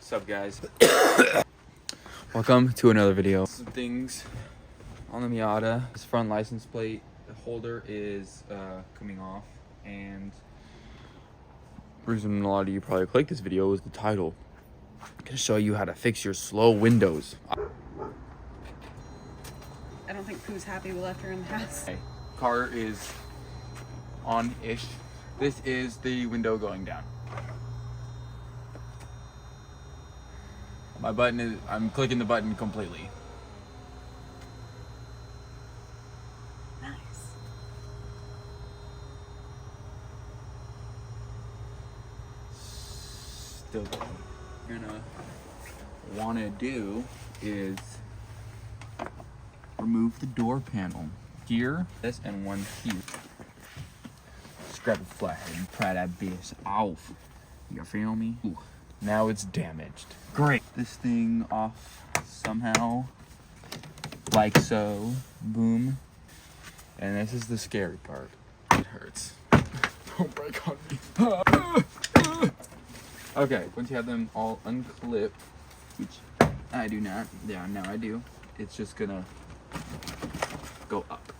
What's up, guys? Welcome to another video. Some things on the Miata. This front license plate holder is coming off, and the reason a lot of you probably clicked this video is the title. I'm gonna show you how to fix your slow windows. I don't think Pooh's happy we left her in the house. Okay. Car is on-ish. This is the window going down. My button is, I'm clicking the button completely. Nice. Still going. What you're gonna want to do is remove the door panel. Here, this, and one here. Just grab a flathead and pry that bitch off. You feel me? Ooh. Now it's damaged. Great. This thing off somehow, like so. Boom. And this is the scary part. It hurts. Don't break on me. Okay, once you have them all unclipped, which I do not. Yeah, now I do. It's just gonna go up.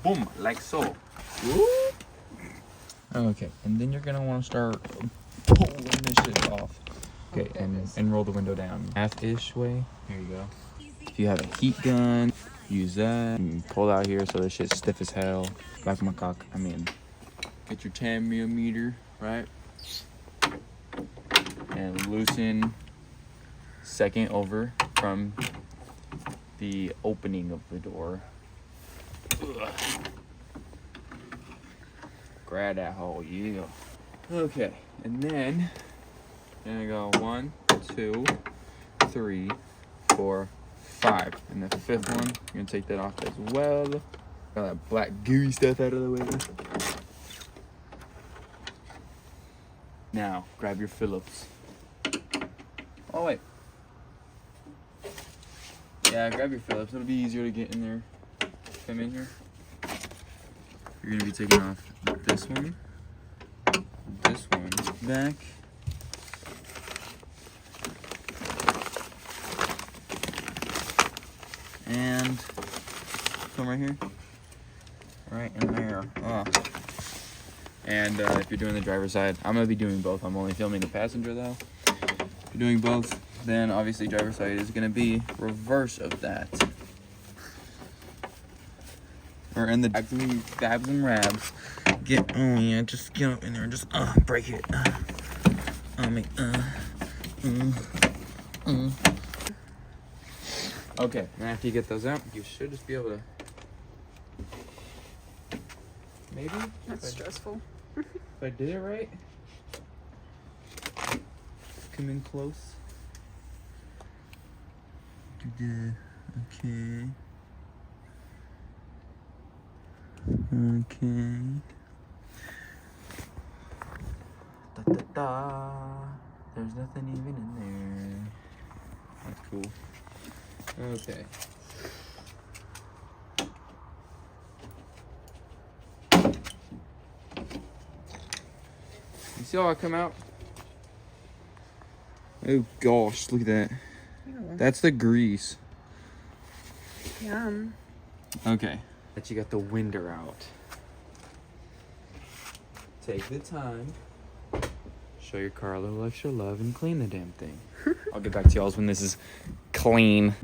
Boom, like so. Woo. Okay, and then you're gonna want to start pulling this shit off. Okay, and roll the window down half-ish way. Here you go. If you have a heat gun, use that. And pull out here so this shit's stiff as hell. Like my cock. I mean, get your 10mm, right? And loosen second over from the opening of the door. Ugh. Grab that hole, yeah. Okay, and then I go 1, 2, 3, 4, 5. And the fifth one, you're gonna take that off as well. Got that black gooey stuff out of the way. Now, grab your Phillips. Oh, wait. Yeah, grab your Phillips. It'll be easier to get in there. Come in here. You're gonna be taking off this one, back. And come right here, right in there. Oh. And if you're doing the driver's side, I'm gonna be doing both. I'm only filming the passenger though. If you're doing both, then obviously driver's side is gonna be reverse of that. Or in the dabs and rabs. Just get up in there and just break it. Okay, and after you get those out, you should just be able to. Maybe? That's stressful. If I did it right. Come in close. Okay. Okay. There's nothing even in there. That's cool. Okay. You see how I come out? Oh gosh, look at that. Ew. That's the grease. Yum. Okay. That you got the winder out. Take the time. Show your car a little extra love and clean the damn thing. I'll get back to y'all when this is clean.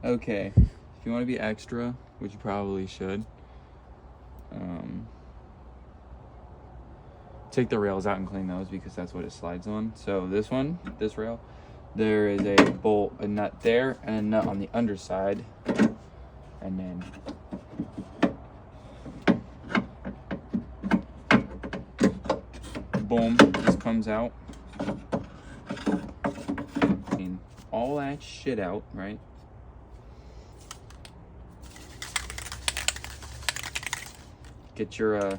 Okay. If you want to be extra, which you probably should, take the rails out and clean those because that's what it slides on. So this one, this rail, there is a bolt, a nut there, and a nut on the underside. And then boom, this comes out. Clean all that shit out, right? Get your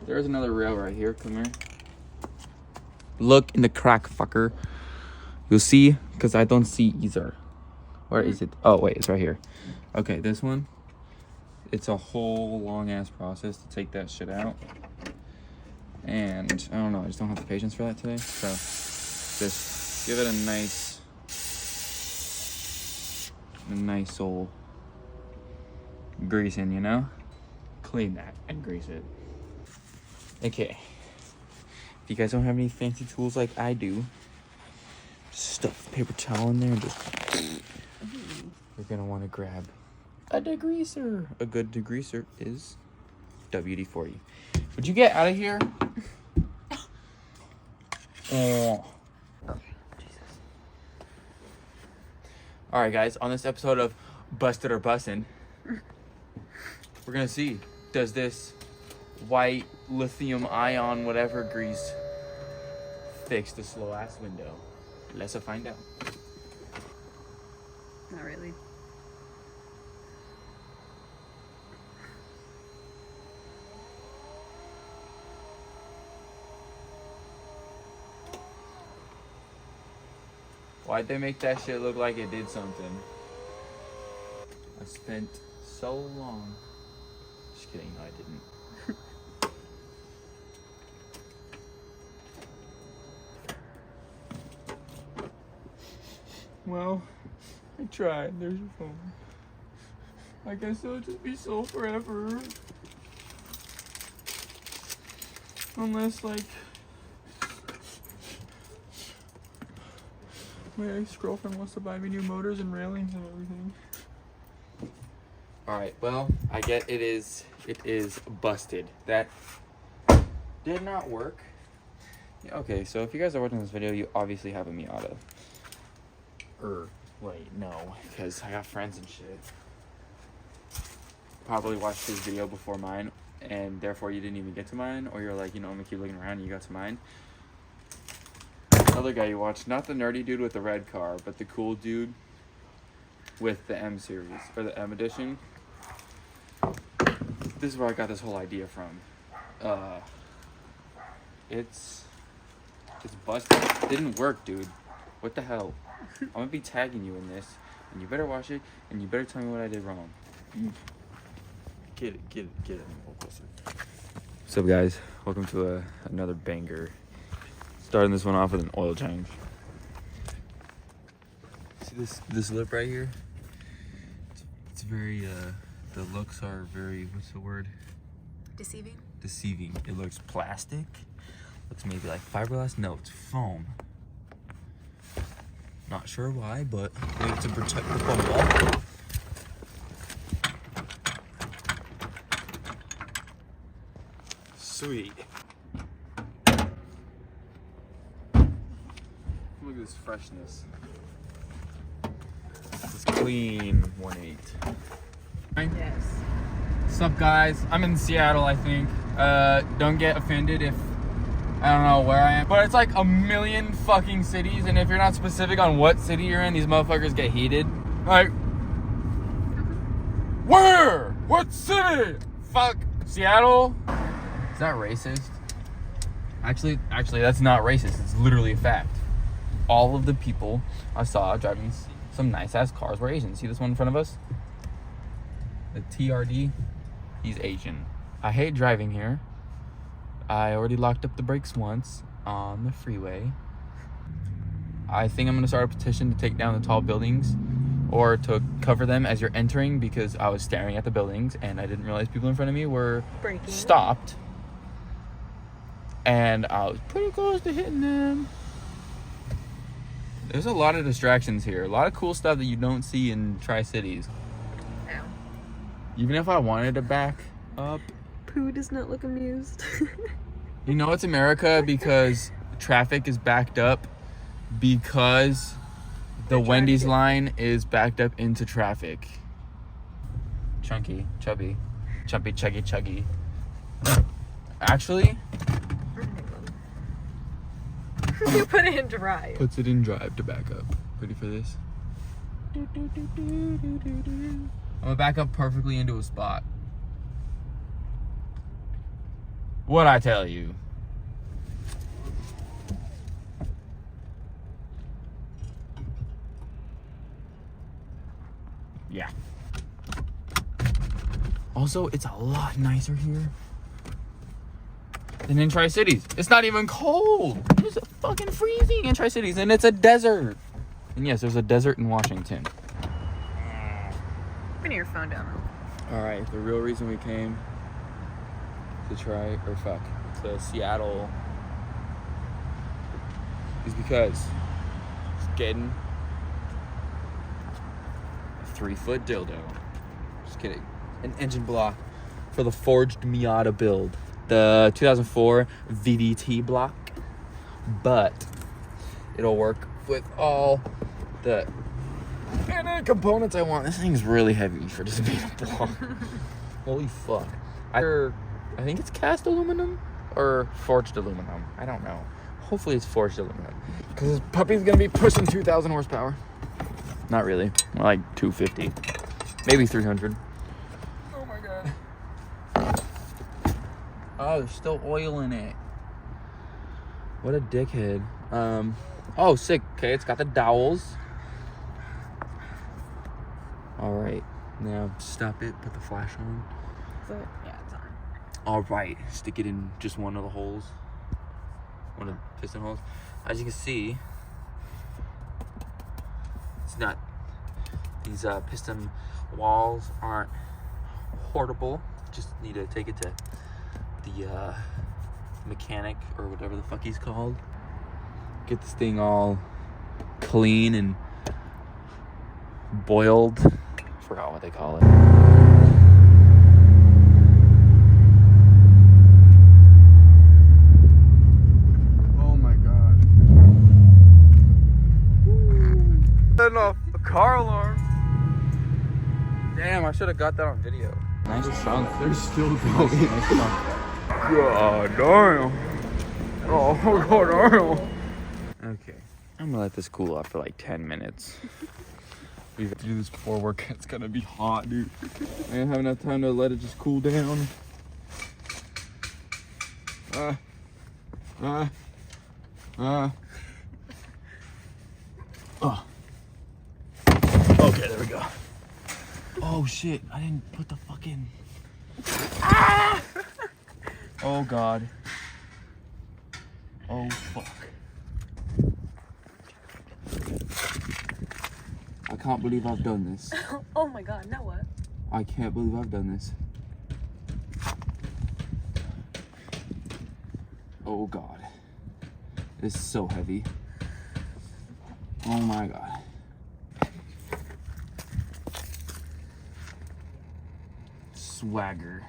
there's another rail right here. Come here. Look in the crack, fucker. You'll see, because I don't see either. Where is it? Oh wait, it's right here. Okay, this one, it's a whole long ass process to take that shit out. And I don't know, I just don't have the patience for that today. So Just give it a nice old greasing, you know? Clean that and grease it. Okay. If you guys don't have any fancy tools like I do, just stuff the paper towel in there and just... You're gonna want to grab a degreaser. A good degreaser is WD-40. Would you get out of here? Oh. Jesus. Alright guys, on this episode of Busted or Bussin', we're gonna see, does this white lithium ion whatever grease fix the slow ass window? Let's find out. Not really. Why'd they make that shit look like it did something? I spent so long. Just kidding, no I didn't. Well, I tried. There's your phone. I guess it'll just be so forever. Unless, like, my ex-girlfriend wants to buy me new motors and railings and everything. Alright, well, I get it is busted. That did not work. Yeah, okay, so if you guys are watching this video, you obviously have a Miata. Wait, no, because I got friends and shit. Probably watched this video before mine, and therefore you didn't even get to mine, or you're like, you know, I'm gonna keep looking around and you got to mine. Other guy you watched, not the nerdy dude with the red car, but the cool dude with the M series, or the M edition. This is where I got this whole idea from. It's busted. It didn't work, dude. What the hell? I'm gonna be tagging you in this, and you better watch it, and you better tell me what I did wrong. Get it a little closer. What's up, guys? Welcome to another banger. Starting this one off with an oil change. See this lip right here? It's very, the looks are very, what's the word? Deceiving? Deceiving. It looks plastic. Looks maybe like fiberglass. No, it's foam. Not sure why, but maybe to protect the foam wall. Sweet. Look at this freshness. This clean 1.8. Yes. What's up, guys? I'm in Seattle, I think. Don't get offended if I don't know where I am. But it's like a million fucking cities, and if you're not specific on what city you're in, these motherfuckers get heated. Like, where? What city? Fuck. Seattle? Is that racist? Actually, that's not racist. It's literally a fact. All of the people I saw driving some nice-ass cars were Asian. See this one in front of us? The TRD? He's Asian. I hate driving here. I already locked up the brakes once on the freeway. I think I'm going to start a petition to take down the tall buildings or to cover them as you're entering, because I was staring at the buildings and I didn't realize people in front of me were stopped. And I was pretty close to hitting them. There's a lot of distractions here. A lot of cool stuff that you don't see in Tri-Cities. Ow. Even if I wanted to back up. Pooh does not look amused. You know it's America because traffic is backed up because the Wendy's line is backed up into traffic. Chunky, chubby, chumpy, chuggy, chuggy. Actually, You put it in drive. puts it in drive to back up. Ready for this? I'm gonna back up perfectly into a spot. What'd I tell you? Yeah. Also, it's a lot nicer here. than in Tri-Cities. It's not even cold. It's fucking freezing in Tri-Cities, and it's a desert. And yes, there's a desert in Washington. Put your phone down. All right, the real reason we came to Seattle is because it's getting a 3-foot dildo. Just kidding. An engine block for the forged Miata build. The 2004 VDT block. But it'll work with all the components I want. This thing's really heavy for just being a block. Holy fuck. I think it's cast aluminum or forged aluminum. I don't know. Hopefully it's forged aluminum. Because this puppy's going to be pushing 2,000 horsepower. Not really. More like 250. Maybe 300. Oh my god. Oh, there's still oil in it. What a dickhead. Oh, sick. Okay, it's got the dowels. Alright. Now stop it. Put the flash on. Yeah, it's on. Alright. Stick it in just one of the holes. One of the piston holes. As you can see, it's not, these piston walls aren't horrible. Just need to take it to the mechanic or whatever the fuck he's called. Get this thing all clean and boiled. I forgot what they call it. Off a car alarm. Damn, I should have got that on video. Nice chunk. They're still going. Nice chunk. God damn. Oh, god damn. Okay, I'm gonna let this cool off for like 10 minutes. We have to do this before work. It's gonna be hot, dude. I don't have enough time to let it just cool down. Okay, there we go. Oh shit, I didn't put the fucking... Ah! Oh god. Oh fuck. I can't believe I've done this. Oh my god, now what? I can't believe I've done this. Oh god. This is so heavy. Oh my god. Swagger.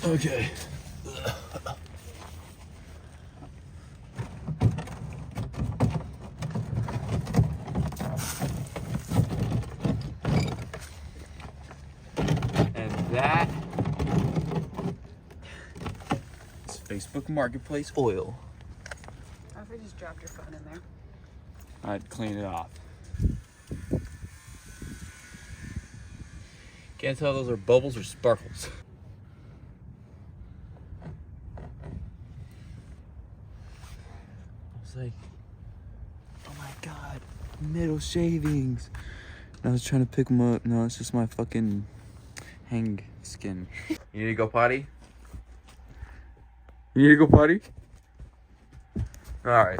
Okay. And that is Facebook Marketplace oil. What if I just dropped your phone in there? I'd clean it off. Can't tell if those are bubbles or sparkles. I was like, oh my god, metal shavings. And I was trying to pick them up. No, it's just my fucking hang skin. You need to go potty? You need to go potty? Alright.